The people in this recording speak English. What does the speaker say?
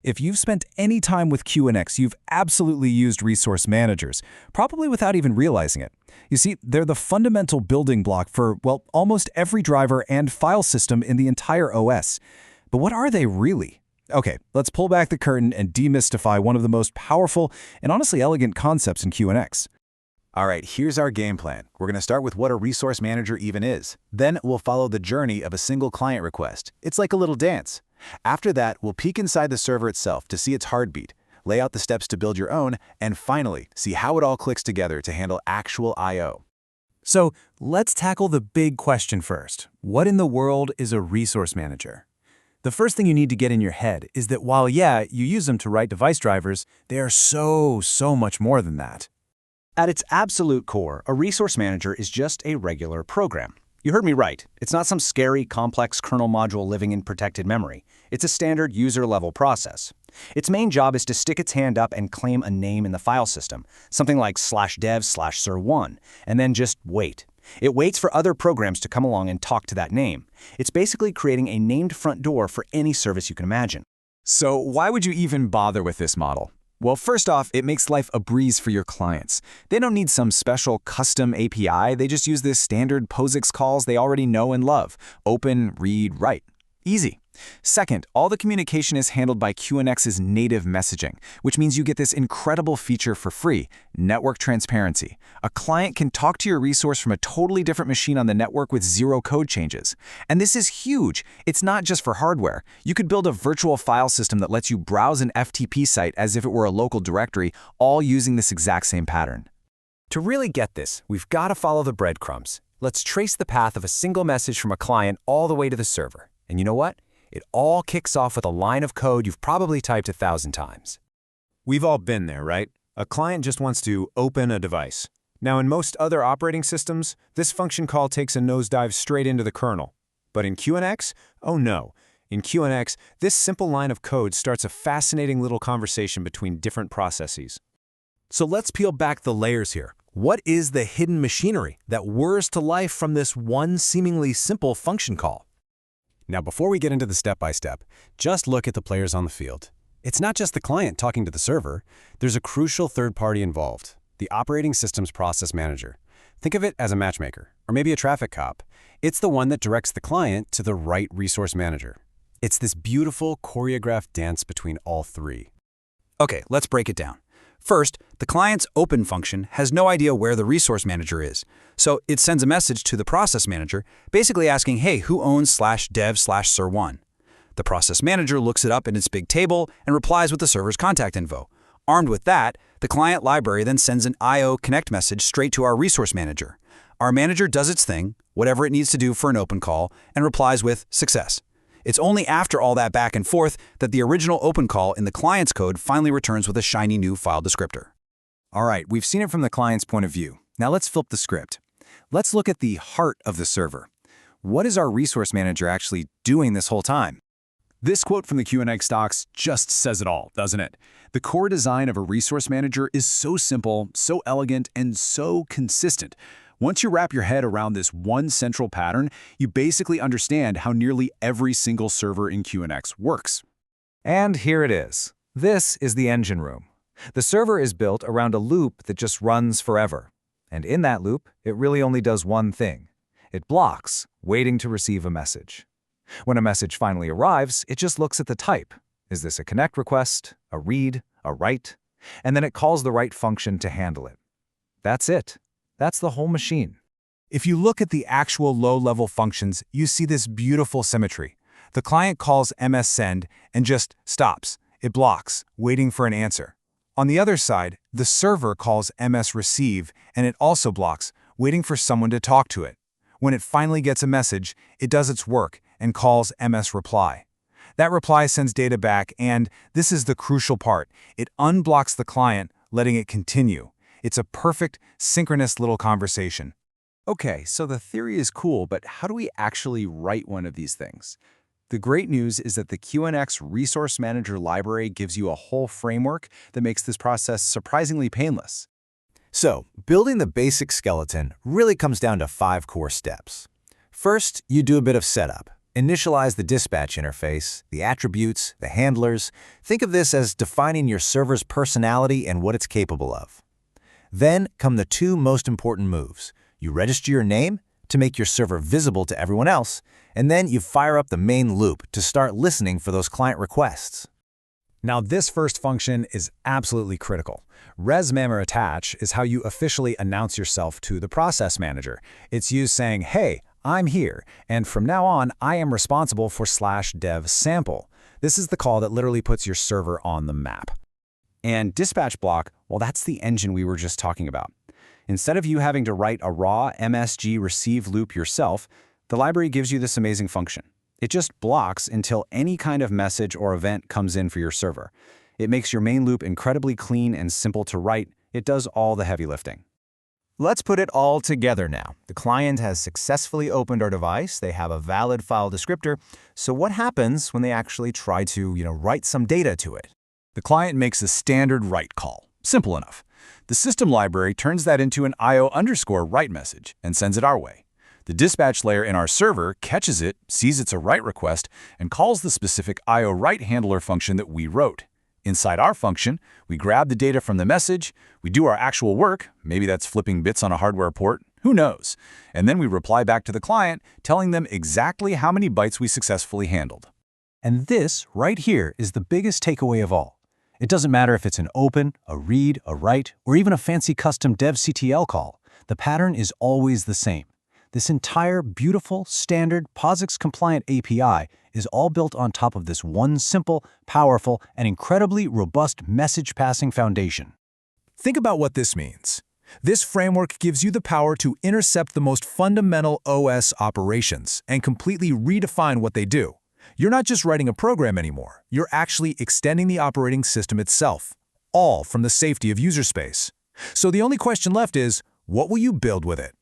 If you've spent any time with QNX, you've absolutely used resource managers, probably without even realizing it. You see, they're the fundamental building block for, well, almost every driver and file system in the entire OS. But what are they really? Okay, let's pull back the curtain and demystify one of the most powerful and honestly elegant concepts in QNX. All right, here's our game plan. We're going to start with what a resource manager even is. Then we'll follow the journey of a single client request. It's like a little dance. After that, we'll peek inside the server itself to see its heartbeat, lay out the steps to build your own, and finally, see how it all clicks together to handle actual I/O. So let's tackle the big question first. What in the world is a resource manager? The first thing you need to get in your head is that while, yeah, you use them to write device drivers, they are so much more than that. At its absolute core, a resource manager is just a regular program. You heard me right. It's not some scary, complex kernel module living in protected memory. It's a standard user-level process. Its main job is to stick its hand up and claim a name in the file system, something like /dev/ser1, and then just wait. It waits for other programs to come along and talk to that name. It's basically creating a named front door for any service you can imagine. So why would you even bother with this model? Well, first off, it makes life a breeze for your clients. They don't need some special custom API, they just use the standard POSIX calls they already know and love. Open, read, write. Easy. Second, all the communication is handled by QNX's native messaging, which means you get this incredible feature for free, network transparency. A client can talk to your resource from a totally different machine on the network with zero code changes. And this is huge. It's not just for hardware. You could build a virtual file system that lets you browse an FTP site as if it were a local directory, all using this exact same pattern. To really get this, we've got to follow the breadcrumbs. Let's trace the path of a single message from a client all the way to the server. And you know what? It all kicks off with a line of code you've probably typed 1,000 times. We've all been there, right? A client just wants to open a device. Now, in most other operating systems, this function call takes a nosedive straight into the kernel. But in QNX, oh no. In QNX, this simple line of code starts a fascinating little conversation between different processes. So let's peel back the layers here. What is the hidden machinery that whirs to life from this one seemingly simple function call? Now, before we get into the step-by-step, just look at the players on the field. It's not just the client talking to the server. There's a crucial third party involved, the operating system's process manager. Think of it as a matchmaker, or maybe a traffic cop. It's the one that directs the client to the right resource manager. It's this beautiful, choreographed dance between all three. Okay, let's break it down. First, the client's open function has no idea where the resource manager is, so it sends a message to the process manager, basically asking, hey, who owns /dev/ser1? The process manager looks it up in its big table and replies with the server's contact info. Armed with that, the client library then sends an I/O connect message straight to our resource manager. Our manager does its thing, whatever it needs to do for an open call, and replies with success. It's only after all that back and forth that the original open call in the client's code finally returns with a shiny new file descriptor. All right, we've seen it from the client's point of view. Now let's flip the script. Let's look at the heart of the server. What is our resource manager actually doing this whole time? This quote from the QNX docs just says it all, doesn't it? The core design of a resource manager is so simple, so elegant, and so consistent. Once you wrap your head around this one central pattern, you basically understand how nearly every single server in QNX works. And here it is. This is the engine room. The server is built around a loop that just runs forever. And in that loop, it really only does one thing. It blocks, waiting to receive a message. When a message finally arrives, it just looks at the type. Is this a connect request, a read, a write? And then it calls the right function to handle it. That's it. That's the whole machine. If you look at the actual low-level functions, you see this beautiful symmetry. The client calls mssend and just stops. It blocks, waiting for an answer. On the other side, the server calls msreceive and it also blocks, waiting for someone to talk to it. When it finally gets a message, it does its work and calls msreply. That reply sends data back and, this is the crucial part, it unblocks the client, letting it continue. It's a perfect, synchronous little conversation. Okay, so the theory is cool, but how do we actually write one of these things? The great news is that the QNX Resource Manager library gives you a whole framework that makes this process surprisingly painless. So, building the basic skeleton really comes down to 5 core steps. First, you do a bit of setup. Initialize the dispatch interface, the attributes, the handlers. Think of this as defining your server's personality and what it's capable of. Then come the two most important moves. You register your name to make your server visible to everyone else, and then you fire up the main loop to start listening for those client requests. Now, this first function is absolutely critical. res_attach is how you officially announce yourself to the process manager. It's used saying, hey, I'm here, and from now on, I am responsible for /dev sample. This is the call that literally puts your server on the map. And dispatch block, well, that's the engine we were just talking about. Instead of you having to write a raw MSG receive loop yourself, the library gives you this amazing function. It just blocks until any kind of message or event comes in for your server. It makes your main loop incredibly clean and simple to write. It does all the heavy lifting. Let's put it all together now. The client has successfully opened our device. They have a valid file descriptor. So what happens when they actually try to, write some data to it? The client makes a standard write call. Simple enough. The system library turns that into an IO_write message and sends it our way. The dispatch layer in our server catches it, sees it's a write request, and calls the specific IO_write handler function that we wrote. Inside our function, we grab the data from the message, we do our actual work, maybe that's flipping bits on a hardware port, who knows, and then we reply back to the client, telling them exactly how many bytes we successfully handled. And this, right here, is the biggest takeaway of all. It doesn't matter if it's an open, a read, a write, or even a fancy custom devctl call. The pattern is always the same. This entire beautiful, standard, POSIX-compliant API is all built on top of this one simple, powerful, and incredibly robust message-passing foundation. Think about what this means. This framework gives you the power to intercept the most fundamental OS operations and completely redefine what they do. You're not just writing a program anymore. You're actually extending the operating system itself, all from the safety of user space. So the only question left is, what will you build with it?